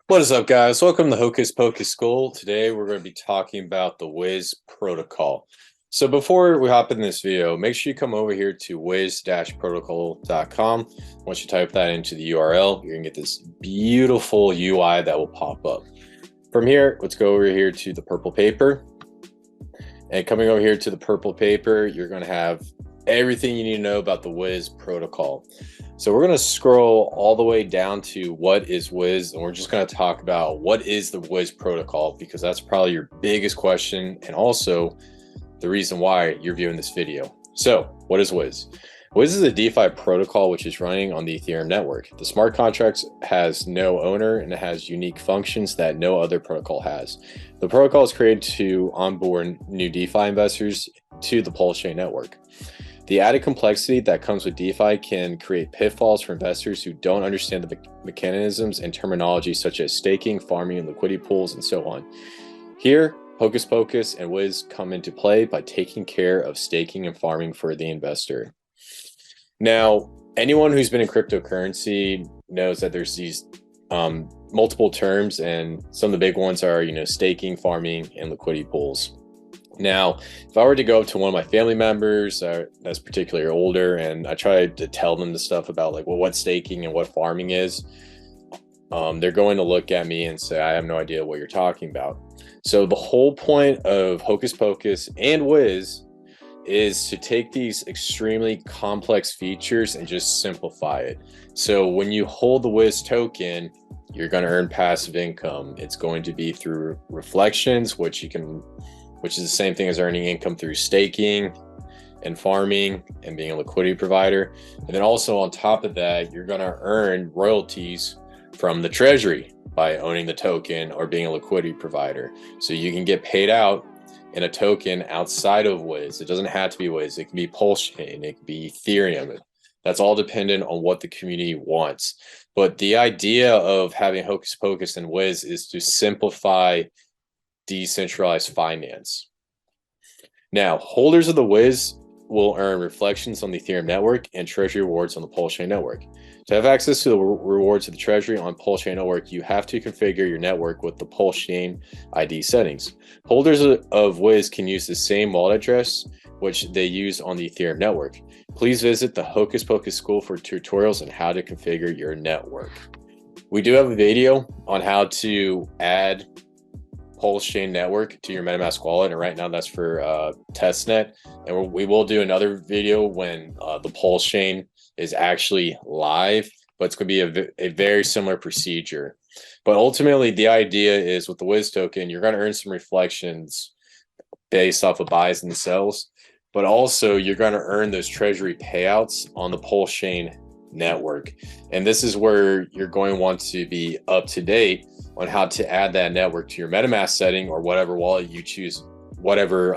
What is up, guys? Welcome to Hocus Pocus School. Today, we're going to be talking about the WIZ protocol. So before we hop in this video, make sure you come over here to wiz-protocol.com. Once you type that into the URL, you're going to get this beautiful UI that will pop up. From here, let's go over here to the purple paper. And coming over here to the purple paper, you're going to have everything you need to know about the WIZ protocol. So we're going to scroll all the way down to what is WIZ, and we're just going to talk about what is the WIZ protocol, because that's probably your biggest question and also the reason why you're viewing this video. So what is WIZ? WIZ is a DeFi protocol which is running on the Ethereum network. The smart contracts has no owner and it has unique functions that no other protocol has. The protocol is created to onboard new DeFi investors to the PulseChain network. The added complexity that comes with DeFi can create pitfalls for investors who don't understand the mechanisms and terminology such as staking, farming, and liquidity pools, and so on. Here, Hocus Pocus and WIZ come into play by taking care of staking and farming for the investor. Now, anyone who's been in cryptocurrency knows that there's these multiple terms, and some of the big ones are, staking, farming, and liquidity pools. Now, if I were to go up to one of my family members that's particularly older, and I tried to tell them the stuff about what staking and what farming is, they're going to look at me and say, I have no idea what you're talking about. So the whole point of Hocus Pocus and WIZ is to take these extremely complex features and just simplify it. So when you hold the WIZ token, you're going to earn passive income. It's going to be through reflections, which is the same thing as earning income through staking and farming and being a liquidity provider. And then also on top of that, you're going to earn royalties from the treasury by owning the token or being a liquidity provider. So you can get paid out in a token outside of WIZ. It doesn't have to be WIZ. It can be PulseChain. It can be Ethereum. That's all dependent on what the community wants. But the idea of having Hocus Pocus and WIZ is to simplify decentralized finance. Now, holders of the WIZ will earn reflections on the Ethereum network and treasury rewards on the PulseChain network. To have access to the rewards of the treasury on PulseChain network, you have to configure your network with the PulseChain ID settings. Holders of WIZ can use the same wallet address which they use on the Ethereum network. Please visit the Hocus Pocus School for tutorials on how to configure your network. We do have a video on how to add PulseChain network to your MetaMask wallet, and right now that's for testnet, and we will do another video when the PulseChain is actually live, but it's going to be a very similar procedure. But ultimately, the idea is with the WIZ token, you're going to earn some reflections based off of buys and sells, but also you're going to earn those treasury payouts on the PulseChain network. And this is where you're going to want to be up to date on how to add that network to your MetaMask setting or whatever wallet you choose, whatever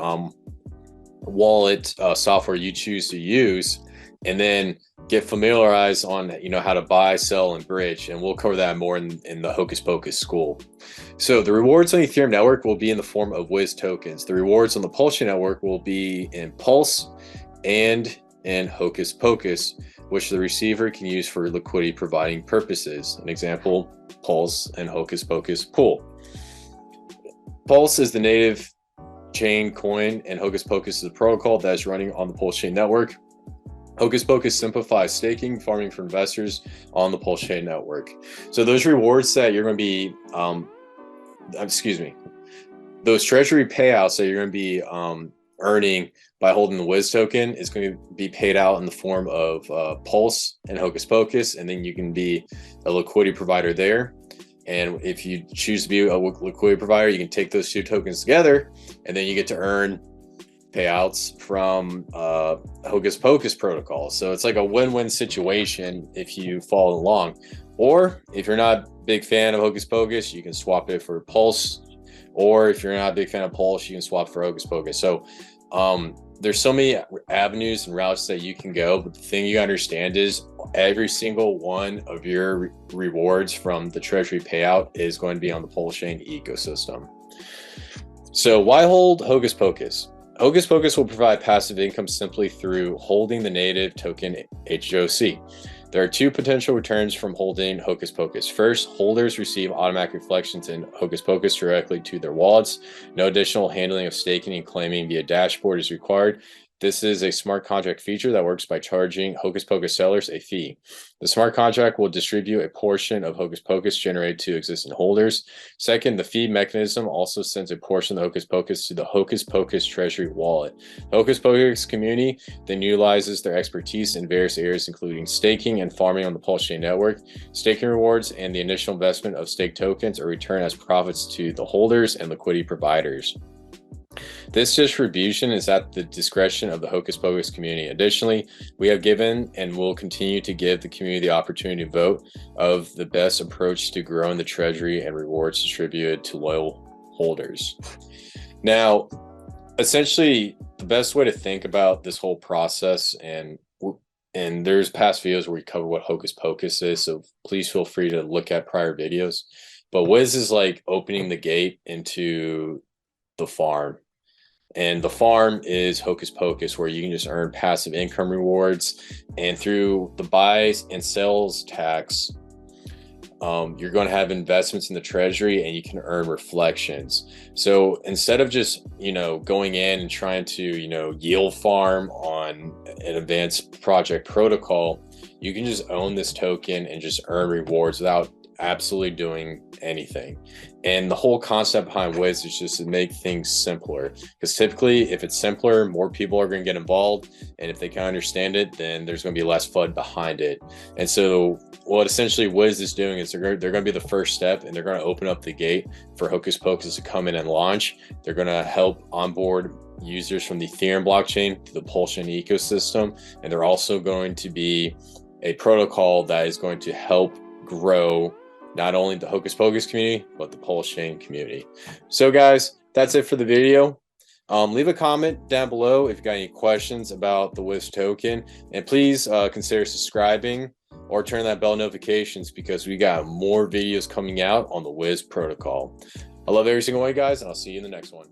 wallet software you choose to use, and then get familiarized on how to buy, sell, and bridge. And we'll cover that more in the Hocus Pocus School. So the rewards on the Ethereum network will be in the form of WIZ tokens. The rewards on the PulseChain network will be in Pulse and in Hocus Pocus, which the receiver can use for liquidity providing purposes. An example, Pulse and Hocus Pocus pool. Pulse is the native chain coin, and Hocus Pocus is a protocol that is running on the PulseChain network. Hocus Pocus simplifies staking, farming for investors on the PulseChain network. So those rewards that you're going to be, those treasury payouts that you're going to be earning by holding the WIZ token is going to be paid out in the form of Pulse and Hocus Pocus, and then you can be a liquidity provider there. And if you choose to be a liquidity provider, you can take those two tokens together, and then you get to earn payouts from Hocus Pocus protocol. So it's like a win-win situation if you follow along. Or if you're not a big fan of Hocus Pocus, you can swap it for Pulse. Or if you're not a big fan of Pulse, you can swap for Hocus Pocus. So there's so many avenues and routes that you can go, but the thing you understand is every single one of your rewards from the treasury payout is going to be on the PulseChain ecosystem. So why hold Hocus Pocus? Hocus Pocus will provide passive income simply through holding the native token HOC. There are two potential returns from holding Hocus Pocus. First, holders receive automatic reflections in Hocus Pocus directly to their wallets. No additional handling of staking and claiming via dashboard is required. This is a smart contract feature that works by charging Hocus Pocus sellers a fee. The smart contract will distribute a portion of Hocus Pocus generated to existing holders. Second, the fee mechanism also sends a portion of the Hocus Pocus to the Hocus Pocus Treasury wallet. The Hocus Pocus community then utilizes their expertise in various areas, including staking and farming on the PulseChain Network. Staking rewards and the initial investment of stake tokens are returned as profits to the holders and liquidity providers. This distribution is at the discretion of the Hocus Pocus community. Additionally, we have given and will continue to give the community the opportunity to vote of the best approach to growing the treasury and rewards distributed to loyal holders. Now, essentially, the best way to think about this whole process, and there's past videos where we cover what Hocus Pocus is, so please feel free to look at prior videos. But WIZ is like opening the gate into the farm. And the farm is Hocus Pocus, where you can just earn passive income rewards. And through the buys and sells tax, you're going to have investments in the treasury and you can earn reflections. So instead of just, going in and trying to, yield farm on an advanced project protocol, you can just own this token and just earn rewards without absolutely doing anything. And the whole concept behind WIZ is just to make things simpler, because typically if it's simpler, more people are going to get involved, and if they can understand it, then there's going to be less FUD behind it. And so what essentially WIZ is doing is they're going to be the first step, and they're going to open up the gate for Hocus Pocus to come in and launch. They're going to help onboard users from the Ethereum blockchain to the PulseChain ecosystem, and they're also going to be a protocol that is going to help grow not only the Hocus Pocus community, but the PulseChain community. So guys, that's it for the video. Leave a comment down below if you got any questions about the WIZ token, and please consider subscribing or turn that bell notifications, because we got more videos coming out on the WIZ protocol. I love every single one, guys, and I'll see you in the next one.